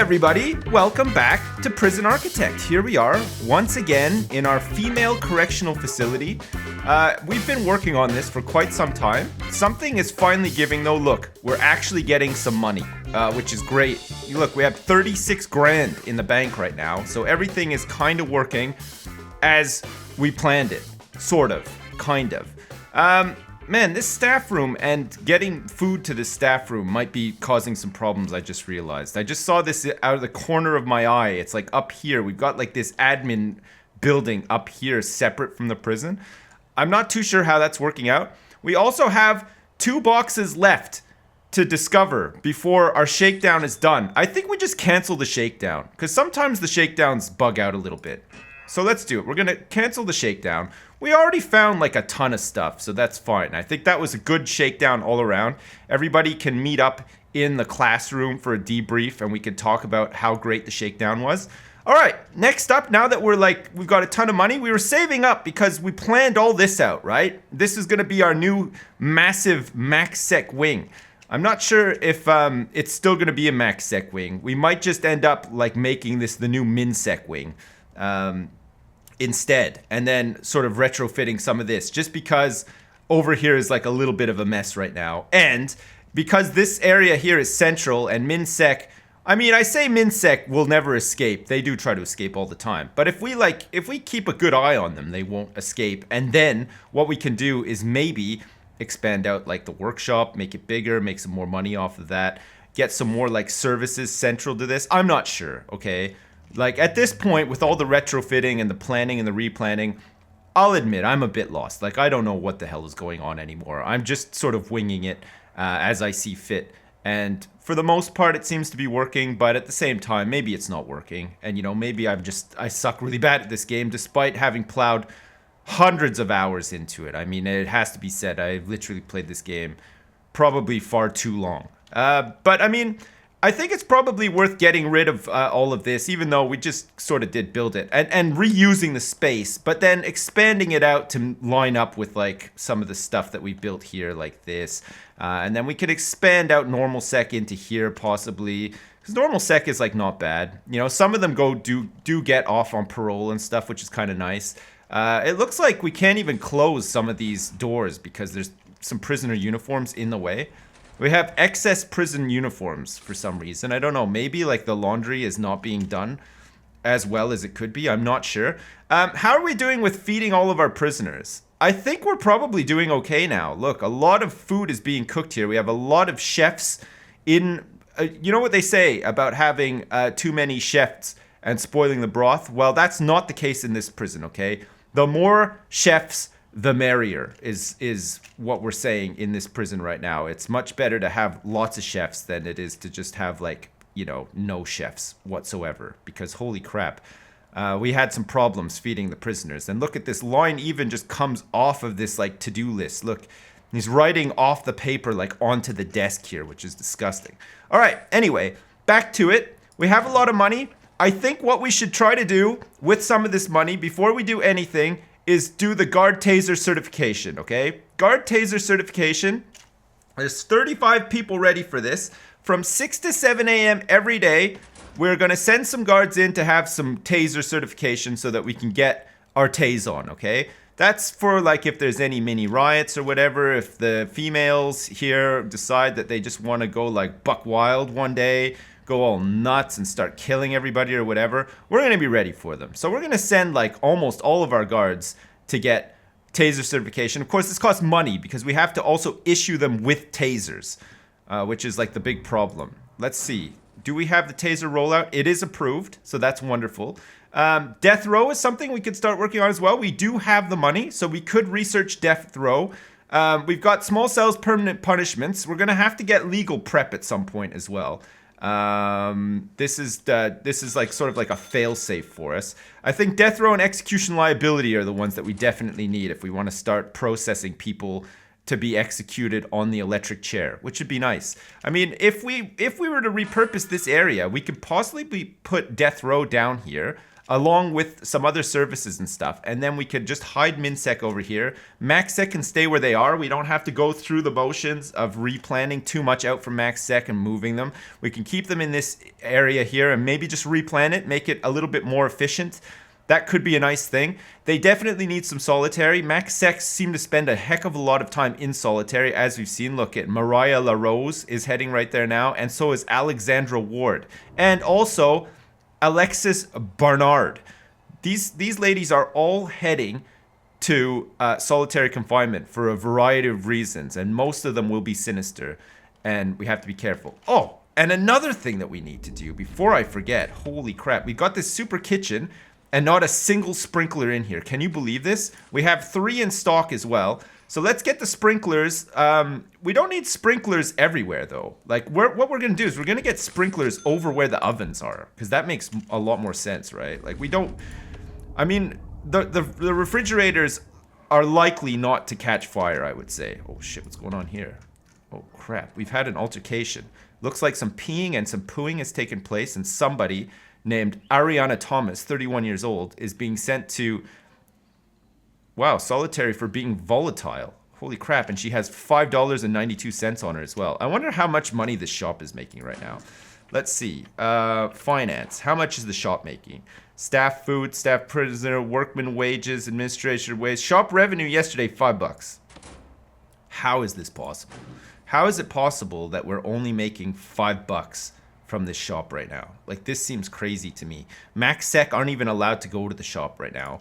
everybody, welcome back to Prison Architect. Here we are, once again, in our female correctional facility. We've been working on this for quite some time. Something is finally giving, though, look, we're actually getting some money, which is great. Look, we have 36 grand in the bank right now, so everything is kind of working as we planned it. Sort of, kind of. Man, this staff room and getting food to this staff room might be causing some problems, I just realized. I just saw this out of the corner of my eye. It's like up here. We've got like this admin building up here separate from the prison. I'm not too sure how that's working out. We also have 2 boxes left to discover before our shakedown is done. I think we just cancel the shakedown because sometimes the shakedowns bug out a little bit. So let's do it. We're going to cancel the shakedown. We already found like a ton of stuff, so that's fine. I think that was a good shakedown all around. Everybody can meet up in the classroom for a debrief and we can talk about how great the shakedown was. All right, next up, now that we've got a ton of money, we were saving up because we planned all this out, right? This is going to be our new massive MaxSec wing. I'm not sure if it's still going to be a MaxSec wing. We might just end up like making this the new MinSec wing. Instead, and then sort of retrofitting some of this, just because over here is like a little bit of a mess right now. And because this area here is central and MinSec, I mean, I say MinSec will never escape. They do try to escape all the time. But if we keep a good eye on them, they won't escape. And then what we can do is maybe expand out like the workshop, make it bigger, make some more money off of that, get some more like services central to this. I'm not sure, okay? Like, at this point, with all the retrofitting and the planning and the replanning, I'll admit I'm a bit lost. Like, I don't know what the hell is going on anymore. I'm just sort of winging it as I see fit. And for the most part, it seems to be working. But at the same time, maybe it's not working. And, you know, maybe I suck really bad at this game, despite having plowed hundreds of hours into it. I mean, it has to be said, I've literally played this game probably far too long. But, I mean, I think it's probably worth getting rid of all of this, even though we just sort of did build it, and reusing the space, but then expanding it out to line up with like some of the stuff that we built here, like this. And then we could expand out normal sec into here possibly, because normal sec is like not bad. You know, some of them do get off on parole and stuff, which is kind of nice. It looks like we can't even close some of these doors because there's some prisoner uniforms in the way. We have excess prison uniforms for some reason. I don't know. Maybe like the laundry is not being done as well as it could be. I'm not sure. How are we doing with feeding all of our prisoners? I think we're probably doing okay now. Look, a lot of food is being cooked here. We have a lot of chefs in... you know what they say about having too many chefs and spoiling the broth? Well, that's not the case in this prison, okay? The more chefs, the merrier is what we're saying in this prison right now. It's much better to have lots of chefs than it is to just have like, you know, no chefs whatsoever, because holy crap, we had some problems feeding the prisoners. And look at this line, even just comes off of this like to-do list. Look, he's writing off the paper like onto the desk here, which is disgusting. All right, anyway, back to it. We have a lot of money. I think what we should try to do with some of this money before we do anything is do the guard taser certification, okay? Guard taser certification. There's 35 people ready for this. From 6 to 7 a.m. every day, we're going to send some guards in to have some taser certification so that we can get our tase on, okay? That's for like if there's any mini riots or whatever, if the females here decide that they just want to go like buck wild one day, go all nuts and start killing everybody or whatever, we're going to be ready for them. So we're going to send like almost all of our guards to get taser certification. Of course, this costs money because we have to also issue them with tasers, which is like the big problem. Let's see. Do we have the taser rollout? It is approved, so that's wonderful. Death row is something we could start working on as well. We do have the money, so we could research death row. We've got small cells permanent punishments. We're going to have to get legal prep at some point as well. This is like sort of like a fail-safe for us. I think death row and execution liability are the ones that we definitely need if we want to start processing people to be executed on the electric chair, which would be nice. I mean, if we were to repurpose this area, we could possibly put death row down here. along with some other services and stuff. And then we could just hide MinSec over here. MaxSec can stay where they are. We don't have to go through the motions of replanning too much out from MaxSec and moving them. We can keep them in this area here and maybe just replan it, make it a little bit more efficient. That could be a nice thing. They definitely need some solitary. MaxSec seem to spend a heck of a lot of time in solitary, as we've seen. Look at Mariah LaRose is heading right there now, and so is Alexandra Ward. And also Alexis Barnard. These ladies are all heading to solitary confinement for a variety of reasons, and most of them will be sinister, and we have to be careful. Oh, and another thing that we need to do before I forget, holy crap, we got this super kitchen and not a single sprinkler in here. Can you believe this? We have 3 in stock as well. So let's get the sprinklers. We don't need sprinklers everywhere though. Like what we're gonna do is we're gonna get sprinklers over where the ovens are, because that makes a lot more sense, right? Like we don't, I mean, the refrigerators are likely not to catch fire, I would say. Oh shit, what's going on here? Oh crap, we've had an altercation. Looks like some peeing and some pooing has taken place, and somebody named Ariana Thomas, 31 years old, is being sent to, wow, solitary for being volatile. Holy crap, and she has $5.92 on her as well. I wonder how much money this shop is making right now. Let's see. Finance. How much is the shop making? Staff food, staff prisoner, workman wages, administration wages. Shop revenue yesterday, $5. How is this possible? How is it possible that we're only making $5 from this shop right now? Like, this seems crazy to me. MaxSec aren't even allowed to go to the shop right now.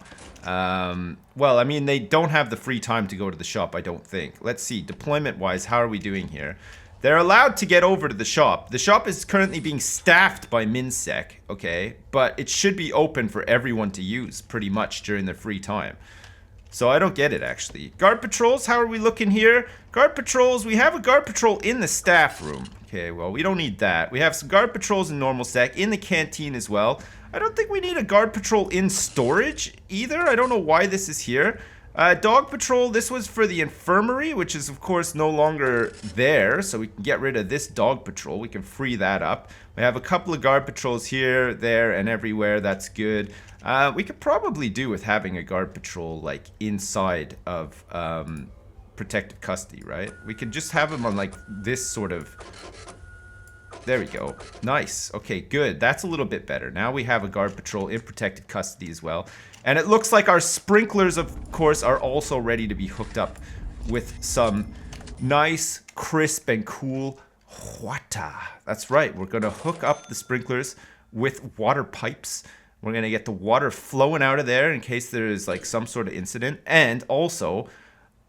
Well, I mean, they don't have the free time to go to the shop, I don't think. Let's see, deployment-wise, how are we doing here? They're allowed to get over to the shop. The shop is currently being staffed by MinSec, okay? But it should be open for everyone to use, pretty much, during their free time. So I don't get it, actually. Guard patrols, how are we looking here? Guard patrols, we have a guard patrol in the staff room. Okay, well, we don't need that. We have some guard patrols in normal sec, in the canteen as well. I don't think we need a guard patrol in storage either. I don't know why this is here. Dog patrol, this was for the infirmary, which is, of course, no longer there. So we can get rid of this dog patrol. We can free that up. We have a couple of guard patrols here, there, and everywhere. That's good. We could probably do with having a guard patrol, like, inside of protective custody, right? We could just have them on, like, this sort of... There we go. Nice. Okay, good. That's a little bit better. Now we have a guard patrol in protected custody as well. And it looks like our sprinklers, of course, are also ready to be hooked up with some nice, crisp, and cool water. That's right. We're going to hook up the sprinklers with water pipes. We're going to get the water flowing out of there in case there is like some sort of incident. And also,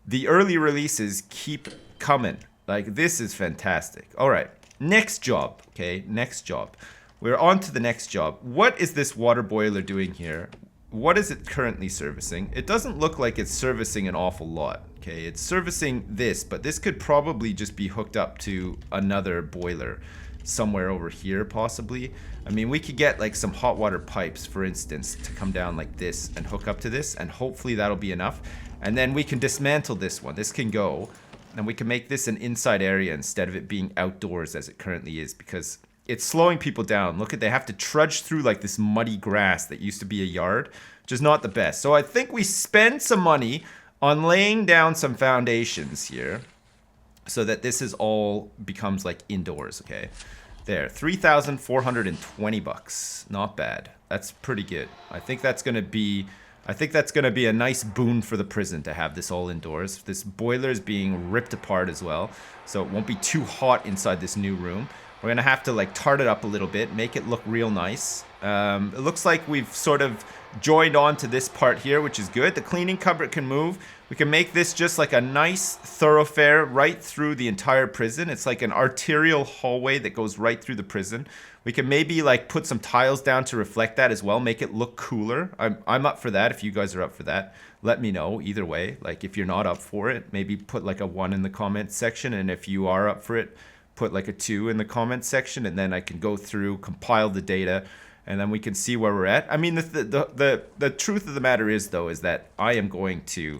the early releases keep coming. Like, this is fantastic. All right. Next job. Okay, next job. We're on to the next job. What is this water boiler doing here? What is it currently servicing? It doesn't look like it's servicing an awful lot. Okay, it's servicing this, but this could probably just be hooked up to another boiler somewhere over here, possibly. I mean, we could get like some hot water pipes, for instance, to come down like this and hook up to this, and hopefully that'll be enough. And then we can dismantle this one. This can go, and we can make this an inside area instead of it being outdoors as it currently is, because it's slowing people down. Look at, they have to trudge through like this muddy grass that used to be a yard, which is not the best. So I think we spend some money on laying down some foundations here so that this is all becomes like indoors, okay? There, $3,420. Not bad. That's pretty good. I think that's gonna be a nice boon for the prison to have this all indoors. This boiler is being ripped apart as well, so it won't be too hot inside this new room. We're gonna have to like tart it up a little bit, make it look real nice. It looks like we've sort of joined on to this part here, which is good. The cleaning cupboard can move. We can make this just like a nice thoroughfare right through the entire prison. It's like an arterial hallway that goes right through the prison. We can maybe like put some tiles down to reflect that as well, make it look cooler. I'm up for that. If you guys are up for that, let me know either way. Like, if you're not up for it, maybe put like a 1 in the comments section, and if you are up for it, put like a 2 in the comments section, and then I can go through, compile the data, and then we can see where we're at. I mean, the truth of the matter is, though, is that I am going to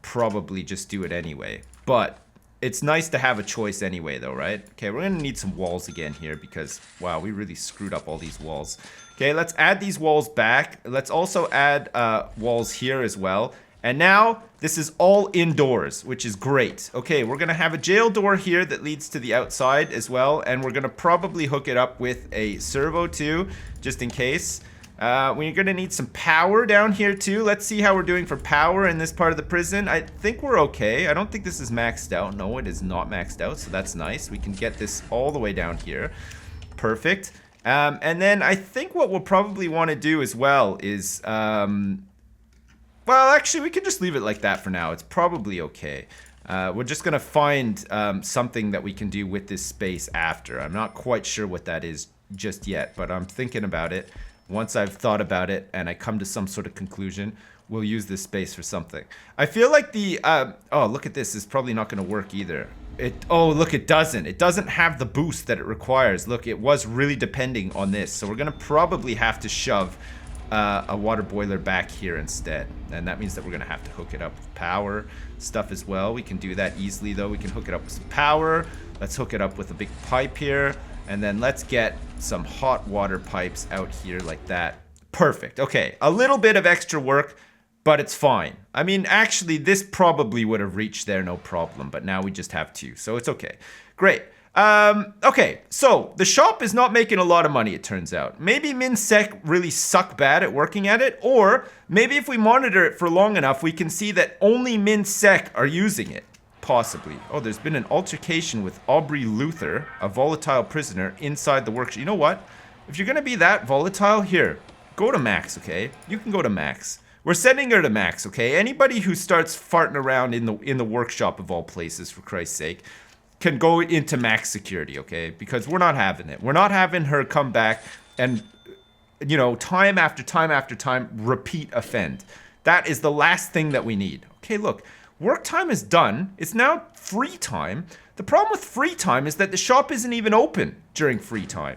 probably just do it anyway. But it's nice to have a choice anyway, though, right? Okay, we're gonna need some walls again here because, wow, we really screwed up all these walls. Okay, let's add these walls back. Let's also add walls here as well. And now, this is all indoors, which is great. Okay, we're gonna have a jail door here that leads to the outside as well, and we're gonna probably hook it up with a servo too, just in case. We're gonna need some power down here too. Let's see how we're doing for power in this part of the prison. I think we're okay. I don't think this is maxed out. No, it is not maxed out, so that's nice. We can get this all the way down here. Perfect. And then I think what we'll probably want to do as well is, well, actually, we can just leave it like that for now. It's probably okay. We're just gonna find something that we can do with this space after. I'm not quite sure what that is just yet, but I'm thinking about it. Once I've thought about it and I come to some sort of conclusion, we'll use this space for something. I feel like the, oh, look at this. It's probably not going to work either. Oh, look, it doesn't. It doesn't have the boost that it requires. Look, it was really depending on this. So we're going to probably have to shove a water boiler back here instead. And that means that we're going to have to hook it up with power stuff as well. We can do that easily, though. We can hook it up with some power. Let's hook it up with a big pipe here. And then let's get some hot water pipes out here like that. Perfect. Okay, a little bit of extra work, but it's fine. I mean, actually, this probably would have reached there no problem, but now we just have two, so it's okay. Great. Okay, so the shop is not making a lot of money, it turns out. Maybe MinSec really suck bad at working at it, or maybe if we monitor it for long enough, we can see that only MinSec are using it. Possibly. Oh, there's been an altercation with Aubrey Luther, a volatile prisoner, inside the workshop. You know what? If you're going to be that volatile, here, go to max, okay? You can go to max. We're sending her to max, okay? Anybody who starts farting around in the workshop of all places, for Christ's sake, can go into max security, okay? Because we're not having it. We're not having her come back and, you know, time after time after time, repeat offend. That is the last thing that we need. Okay, look. Work time is done. It's now free time. The problem with free time is that the shop isn't even open during free time.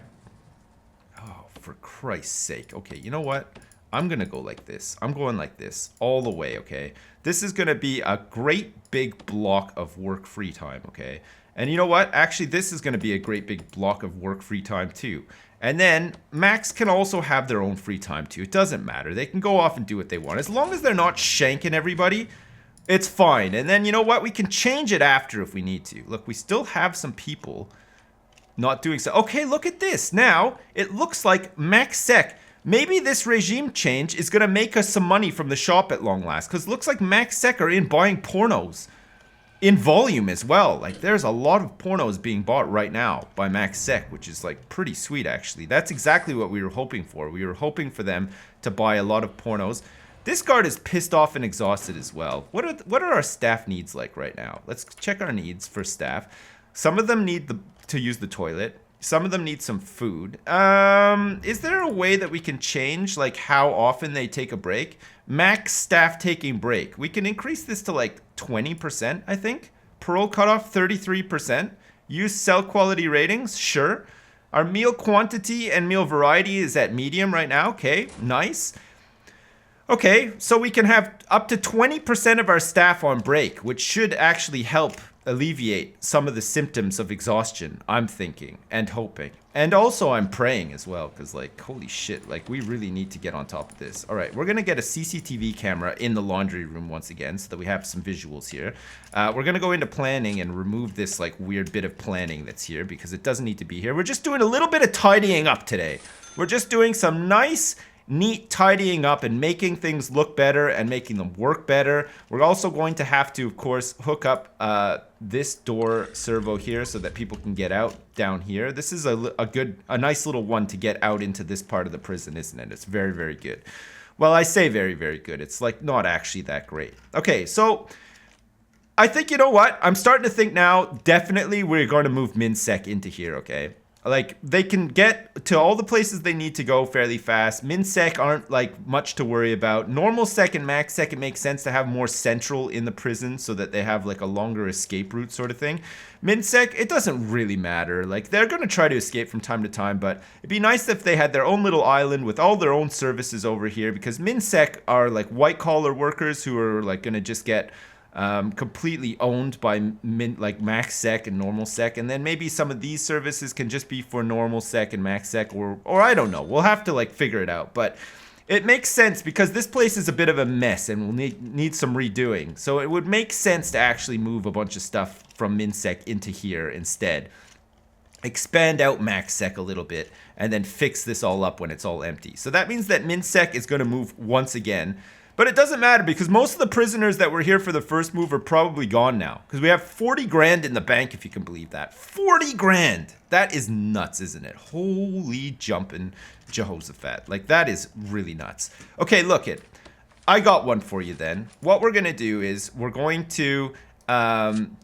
Oh, for Christ's sake. Okay, you know what? I'm going to go like this. I'm going like this all the way, okay? This is going to be a great big block of work free time, okay? And you know what? Actually, this is going to be a great big block of work free time too. And then Max can also have their own free time too. It doesn't matter. They can go off and do what they want. As long as they're not shanking everybody, it's fine. And then, you know what? We can change it after if we need to. Look, we still have some people not doing so. Okay, look at this. Now, it looks like MaxSec. Maybe this regime change is going to make us some money from the shop at long last. Because it looks like MaxSec are in buying pornos. In volume as well. Like, there's a lot of pornos being bought right now by MaxSec, which is, like, pretty sweet, actually. That's exactly what we were hoping for. We were hoping for them to buy a lot of pornos. This guard is pissed off and exhausted as well. What are our staff needs like right now? Let's check our needs for staff. Some of them need to use the toilet. Some of them need some food. Is there a way that we can change like how often they take a break? Max staff taking break. We can increase this to like 20%, I think. Parole cutoff 33%. Use cell quality ratings, sure. Our meal quantity and meal variety is at medium right now. Okay, nice. Okay, so we can have up to 20% of our staff on break, which should actually help alleviate some of the symptoms of exhaustion, I'm thinking and hoping. And also I'm praying as well, because like, holy shit, like we really need to get on top of this. All right, we're going to get a CCTV camera in the laundry room once again so that we have some visuals here. We're going to go into planning and remove this like weird bit of planning that's here because it doesn't need to be here. We're just doing a little bit of tidying up today. We're just doing some nice neat tidying up and making things look better and making them work better. We're also going to have to, of course, hook up this door servo here so that people can get out down here. This is a nice little one to get out into this part of the prison, isn't it? It's very, very good. Well, I say very, very good. It's like not actually that great. Okay, so I think, you know what? I'm starting to think now, definitely we're going to move MinSec into here, okay? Like, they can get to all the places they need to go fairly fast. MinSec aren't, like, much to worry about. Normal Sec and Max Sec, it makes sense to have more central in the prison so that they have, like, a longer escape route sort of thing. MinSec, it doesn't really matter. Like, they're going to try to escape from time to time, but it'd be nice if they had their own little island with all their own services over here, because MinSec are, like, white-collar workers who are, like, going to just get completely owned by like max sec and normal sec, and then maybe some of these services can just be for normal sec and max sec, or I don't know. We'll have to like figure it out, but it makes sense because this place is a bit of a mess and will need some redoing. So it would make sense to actually move a bunch of stuff from minsec into here instead. Expand out maxsec a little bit and then fix this all up when it's all empty. So that means that minsec is going to move once again. But it doesn't matter because most of the prisoners that were here for the first move are probably gone now. Because we have 40 grand in the bank, if you can believe that. 40 grand! That is nuts, isn't it? Holy jumping Jehoshaphat. Like, that is really nuts. Okay, look it. I got one for you then. What we're going to do is we're going to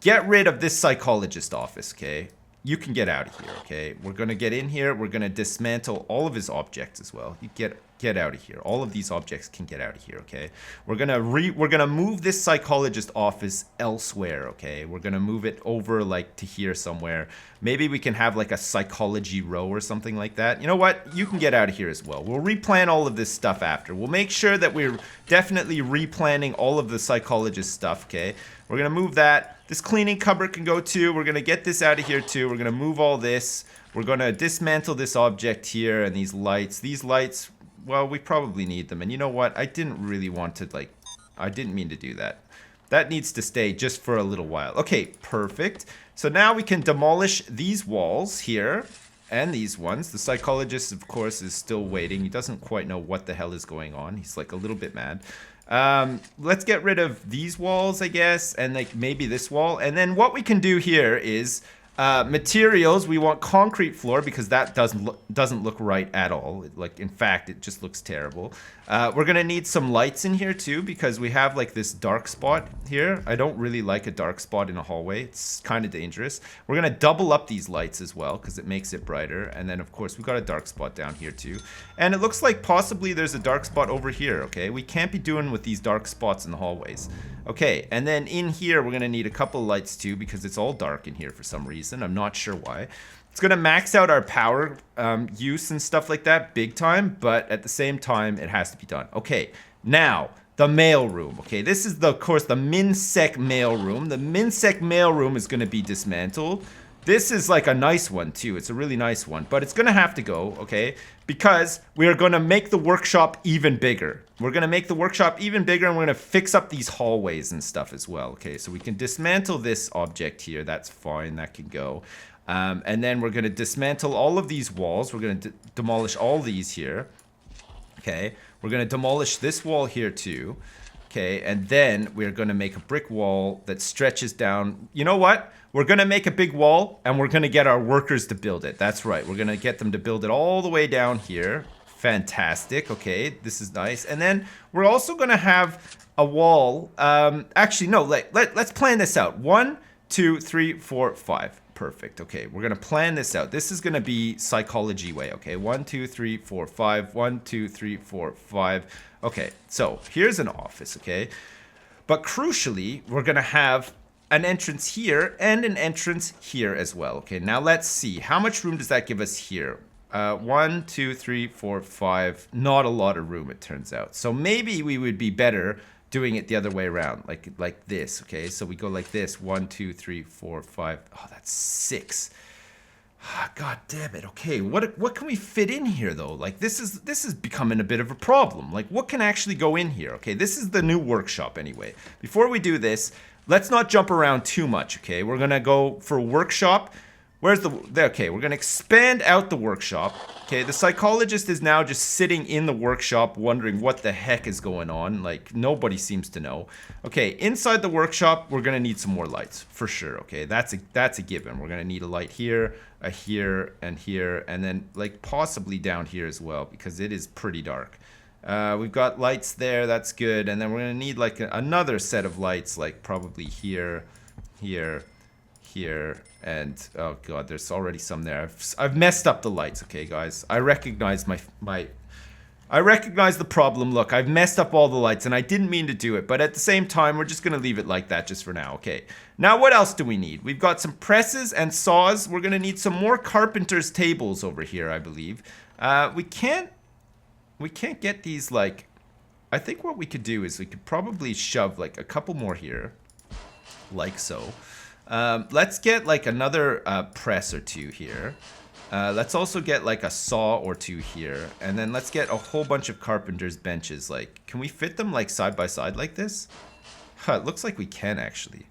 get rid of this psychologist office, okay? You can get out of here, okay? We're going to get in here. We're going to dismantle all of his objects as well. You get out of here. All of these objects can get out of here, okay? We're going to move this psychologist office elsewhere, okay? We're going to move it over like to here somewhere. Maybe we can have like a psychology row or something like that. You know what? You can get out of here as well. We'll replan all of this stuff after. We'll make sure that we're definitely replanning all of the psychologist stuff, okay? We're going to move that. This cleaning cupboard can go too. We're going to get this out of here too. We're going to move all this. We're going to dismantle this object here and these lights. These lights, well, we probably need them. And you know what? I didn't really want to, like, I didn't mean to do that. That needs to stay just for a little while. Okay, perfect. So now we can demolish these walls here and these ones. The psychologist, of course, is still waiting. He doesn't quite know what the hell is going on. He's like a little bit mad. Let's get rid of these walls, I guess, and like maybe this wall. And then what we can do here is materials. We want concrete floor because that doesn't look right at all. Like, in fact, it just looks terrible. We're gonna need some lights in here too because we have like this dark spot here. I don't really like a dark spot in a hallway. It's kind of dangerous. We're gonna double up these lights as well because it makes it brighter. And then of course we've got a dark spot down here too. And it looks like possibly there's a dark spot over here, okay? We can't be doing with these dark spots in the hallways. Okay, and then in here we're gonna need a couple of lights too because it's all dark in here for some reason. I'm not sure why. It's gonna max out our power use and stuff like that big time, but at the same time it has to be done. Okay, now the mail room. Okay, this is of course the minsec mail room. The minsec mail room is gonna be dismantled. This is like a nice one too. It's a really nice one, but it's gonna have to go, okay? Because we are gonna make the workshop even bigger. We're gonna make the workshop even bigger and we're gonna fix up these hallways and stuff as well, okay? So we can dismantle this object here. That's fine, that can go. And then we're gonna dismantle all of these walls. We're gonna demolish all these here, okay? We're gonna demolish this wall here too, okay? And then we're gonna make a brick wall that stretches down. You know what? We're gonna make a big wall and we're gonna get our workers to build it. That's right, we're gonna get them to build it all the way down here. Fantastic, okay, this is nice. And then we're also gonna have a wall. Actually, no, let's plan this out. 1, 2, 3, 4, 5. Perfect, okay, we're gonna plan this out. This is gonna be psychology way, okay? 1, 2, 3, 4, 5. 1, 2, 3, 4, 5. Okay, so here's an office, okay? But crucially, we're gonna have an entrance here and an entrance here as well. Okay, now let's see. How much room does that give us here? 1, 2, 3, 4, 5. Not a lot of room, it turns out. So maybe we would be better doing it the other way around, like this, okay? So we go like this, 1, 2, 3, 4, 5. Oh, that's 6. God damn it. Okay, what can we fit in here though? Like this is becoming a bit of a problem. Like what can actually go in here? Okay, this is the new workshop anyway. Before we do this, let's not jump around too much, okay? We're gonna go for workshop. Where's okay, we're gonna expand out the workshop. Okay, the psychologist is now just sitting in the workshop wondering what the heck is going on. Like, nobody seems to know. Okay, inside the workshop, we're gonna need some more lights, for sure, okay? That's a given. We're gonna need a light here, a here, and then, like, possibly down here as well, because it is pretty dark. We've got lights there, that's good, and then we're gonna need, like, another set of lights, like, probably here, here, here, and oh god, there's already some there. I've messed up the lights, okay guys. I recognize I recognize the problem. Look, I've messed up all the lights and I didn't mean to do it, but at the same time, we're just gonna leave it like that just for now, okay? Now what else do we need? We've got some presses and saws. We're gonna need some more carpenter's tables over here, I believe. We can't get these, like, I think what we could do is we could probably shove like a couple more here. like so. Let's get like another press or two here. Let's also get like a saw or two here. And then let's get a whole bunch of carpenter's benches. Like, can we fit them like side by side like this? Huh, it looks like we can actually.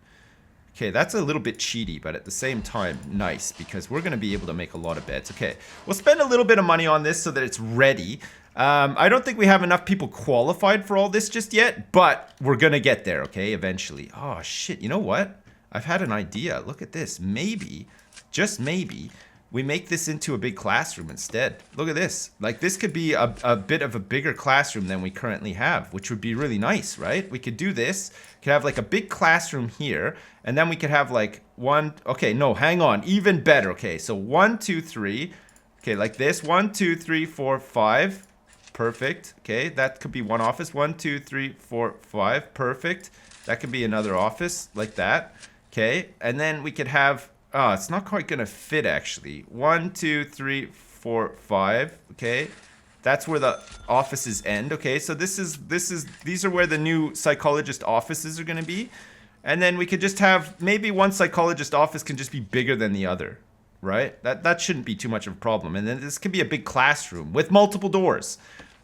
Okay, that's a little bit cheaty, but at the same time, nice, because we're going to be able to make a lot of beds. Okay, we'll spend a little bit of money on this so that it's ready. I don't think we have enough people qualified for all this just yet, but we're going to get there, okay, eventually. Oh, shit, you know what? I've had an idea. Look at this. Maybe, just maybe, we make this into a big classroom instead. Look at this. Like, this could be a bit of a bigger classroom than we currently have, which would be really nice, right? We could do this. Could have like a big classroom here, and then we could have like one. Okay, no, hang on. Even better. Okay, so 1, 2, 3. Okay, like this. 1, 2, 3, 4, 5. Perfect. Okay, that could be one office. 1, 2, 3, 4, 5. Perfect. That could be another office like that. Okay, and then we could have. Oh, it's not quite gonna fit actually. 1, 2, 3, 4, 5. Okay, that's where the offices end. Okay, so these are where the new psychologist offices are gonna be, and then we could just have maybe one psychologist office can just be bigger than the other, right? That shouldn't be too much of a problem. And then this could be a big classroom with multiple doors.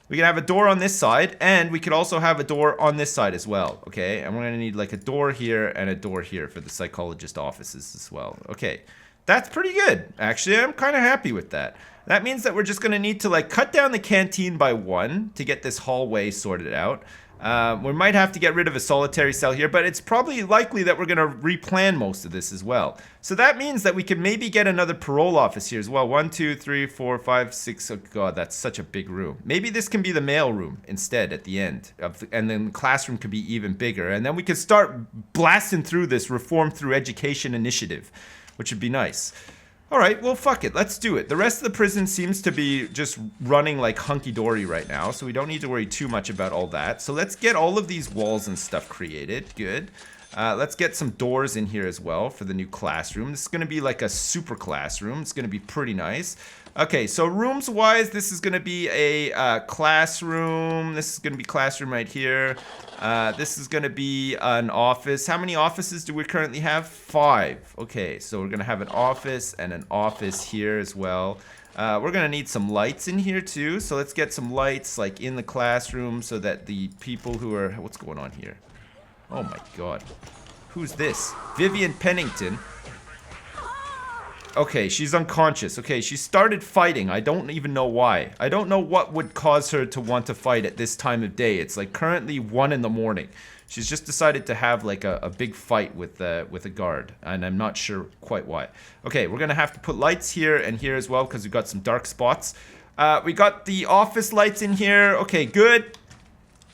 We can have a door on this side, and we could also have a door on this side as well, okay? And we're gonna need like a door here and a door here for the psychologist offices as well. Okay, that's pretty good. Actually, I'm kind of happy with that. That means that we're just gonna need to like cut down the canteen by 1 to get this hallway sorted out. We might have to get rid of a solitary cell here, but it's probably likely that we're going to replan most of this as well. So that means that we could maybe get another parole office here as well. 1, 2, 3, 4, 5, 6. Oh god, that's such a big room. Maybe this can be the mail room instead at the end. And then the classroom could be even bigger. And then we could start blasting through this reform through education initiative, which would be nice. All right, well, fuck it. Let's do it. The rest of the prison seems to be just running like hunky-dory right now, so we don't need to worry too much about all that. So let's get all of these walls and stuff created. Good. Let's get some doors in here as well for the new classroom. This is going to be like a super classroom. It's going to be pretty nice. Okay, so rooms-wise, this is going to be a classroom. This is going to be classroom right here. This is going to be an office. How many offices do we currently have? 5. Okay, so we're going to have an office and an office here as well. We're going to need some lights in here too. So let's get some lights like in the classroom so that the people who are... What's going on here? Oh my god. Who's this? Vivian Pennington. Okay, she's unconscious. Okay, she started fighting. I don't even know why. I don't know what would cause her to want to fight at this time of day. It's like currently 1 in the morning. She's just decided to have like a big fight with a guard, and I'm not sure quite why. Okay, we're gonna have to put lights here and here as well because we've got some dark spots. We got the office lights in here. Okay, good.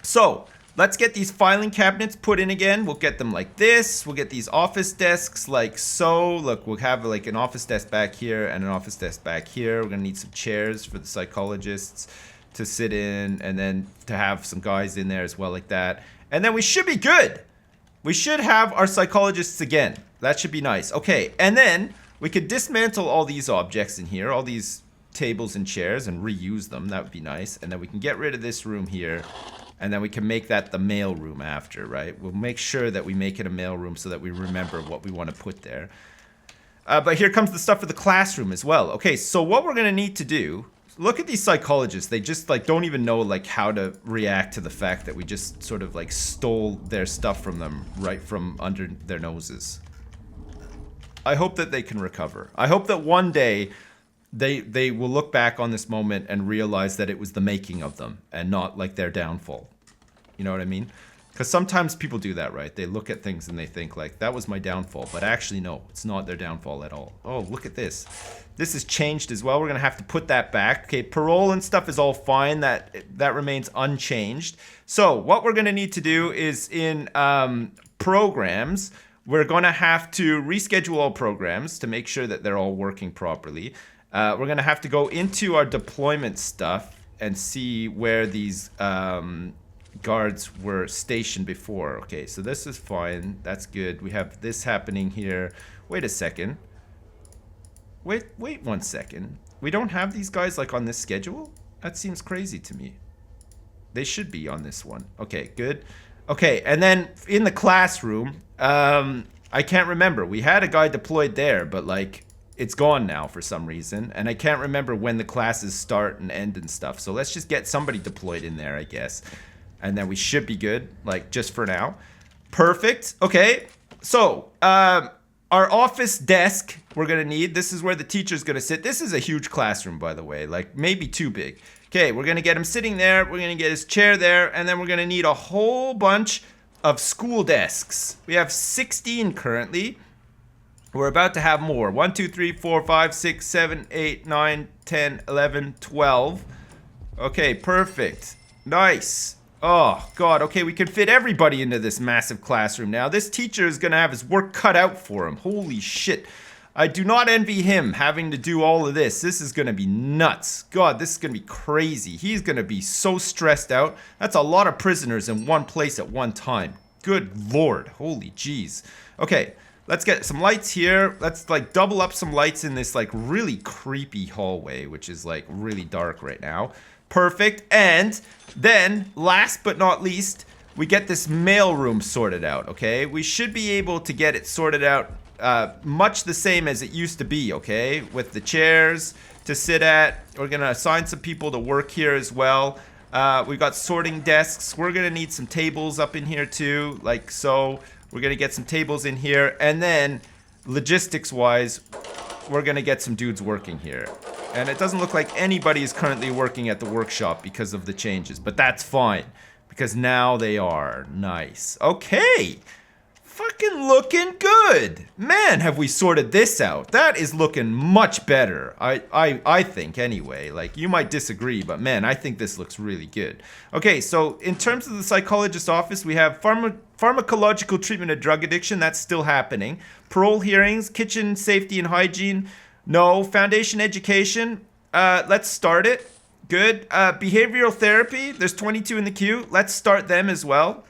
So let's get these filing cabinets put in again. We'll get them like this. We'll get these office desks like so. Look, we'll have like an office desk back here and an office desk back here. We're gonna need some chairs for the psychologists to sit in, and then to have some guys in there as well like that. And then we should be good. We should have our psychologists again. That should be nice. Okay, and then we could dismantle all these objects in here, all these tables and chairs, and reuse them. That would be nice. And then we can get rid of this room here. And then we can make that the mail room after, right? We'll make sure that we make it a mail room so that we remember what we want to put there. But here comes the stuff for the classroom as well. Okay, so what we're going to need to do, look at these psychologists. They just like don't even know like how to react to the fact that we just sort of like stole their stuff from them right from under their noses. I hope that they can recover. I hope that one day they will look back on this moment and realize that it was the making of them and not like their downfall. You know what I mean? Because sometimes people do that, right? They look at things and they think like, that was my downfall. But actually, no, it's not their downfall at all. Oh, look at this. This has changed as well. We're going to have to put that back. Okay, parole and stuff is all fine. That remains unchanged. So what we're going to need to do is in programs, we're going to have to reschedule all programs to make sure that they're all working properly. We're going to have to go into our deployment stuff and see where these guards were stationed before. Okay, so this is fine. That's good. We have this happening here. Wait a second. Wait 1 second. We don't have these guys like on this schedule? That seems crazy to me. They should be on this one. Okay, good. Okay, and then in the classroom, I can't remember. We had a guy deployed there, but like it's gone now for some reason. And I can't remember when the classes start and end and stuff. So let's just get somebody deployed in there, I guess. And then we should be good, like just for now. Perfect. Okay. So, our office desk we're going to need. This is where the teacher's going to sit. This is a huge classroom, by the way, like maybe too big. Okay, we're going to get him sitting there. We're going to get his chair there. And then we're going to need a whole bunch of school desks. We have 16 currently. We're about to have more. 1, 2, 3, 4, 5, 6, 7, 8, 9, 10, 11, 12. Okay, perfect. Nice. Oh, God. Okay, we can fit everybody into this massive classroom now. This teacher is going to have his work cut out for him. Holy shit. I do not envy him having to do all of this. This is going to be nuts. God, this is going to be crazy. He's going to be so stressed out. That's a lot of prisoners in one place at one time. Good Lord. Holy jeez. Okay, let's get some lights here. Let's like double up some lights in this like really creepy hallway, which is like really dark right now. Perfect. And then last but not least, we get this mail room sorted out, okay? We should be able to get it sorted out much the same as it used to be, okay? With the chairs to sit at. We're going to assign some people to work here as well. We've got sorting desks. We're going to need some tables up in here too, like so. We're going to get some tables in here. And then logistics-wise, we're going to get some dudes working here. And it doesn't look like anybody is currently working at the workshop because of the changes. But that's fine, because now they are. Nice. Okay. Fucking looking good. Man, have we sorted this out. That is looking much better. I think anyway. Like, you might disagree, but man, I think this looks really good. Okay, so in terms of the psychologist's office, we have pharmacological treatment of drug addiction. That's still happening. Parole hearings, kitchen safety and hygiene. No. Foundation education. Let's start it. Good. Behavioral therapy. There's 22 in the queue. Let's start them as well.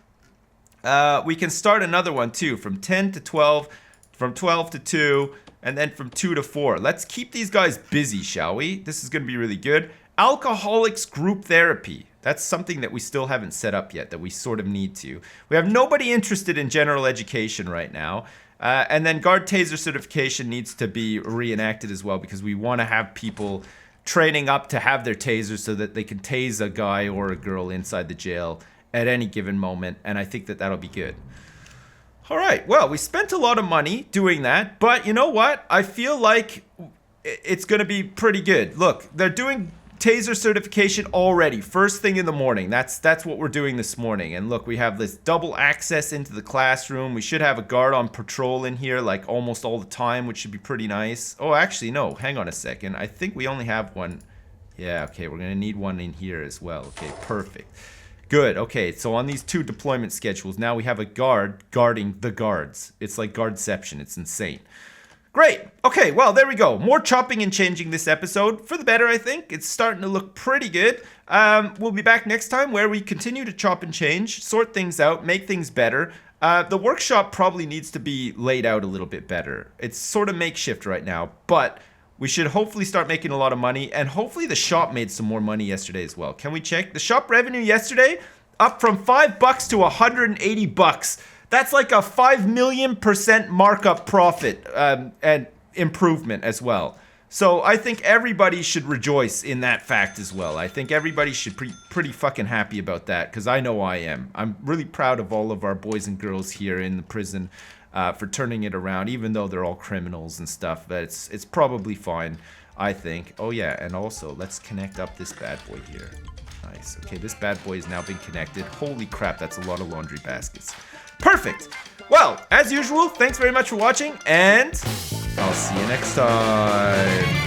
We can start another one too, from 10 to 12, from 12 to 2, and then from 2 to 4. Let's keep these guys busy, shall we? This is going to be really good. Alcoholics group therapy. That's something that we still haven't set up yet, that we sort of need to. We have nobody interested in general education right now. And then guard taser certification needs to be reenacted as well, because we want to have people training up to have their tasers so that they can tase a guy or a girl inside the jail at any given moment, and I think that that'll be good. All right, well, we spent a lot of money doing that, but you know what? I feel like it's going to be pretty good. Look, they're doing taser certification already, first thing in the morning. That's what we're doing this morning. And look, we have this double access into the classroom. We should have a guard on patrol in here like almost all the time, which should be pretty nice. Oh, actually, no, hang on a second. I think we only have one. Yeah, okay, we're going to need one in here as well. Okay, perfect. Good. Okay, so on these 2 deployment schedules, now we have a guard guarding the guards. It's like guardception. It's insane. Great. Okay, well, there we go. More chopping and changing this episode. For the better, I think. It's starting to look pretty good. We'll be back next time where we continue to chop and change, sort things out, make things better. The workshop probably needs to be laid out a little bit better. It's sort of makeshift right now, but we should hopefully start making a lot of money, and hopefully the shop made some more money yesterday as well. Can we check? The shop revenue yesterday up from $5 to $180. That's like a 5 million% markup profit and improvement as well. So I think everybody should rejoice in that fact as well. I think everybody should be pretty fucking happy about that, because I know I am. I'm really proud of all of our boys and girls here in the prison for turning it around, even though they're all criminals and stuff. But it's probably fine, I think. Oh yeah, and also let's connect up this bad boy here. Nice. Okay, this bad boy has now been connected. Holy crap, that's a lot of laundry baskets. Perfect. Well, as usual, thanks very much for watching, and I'll see you next time.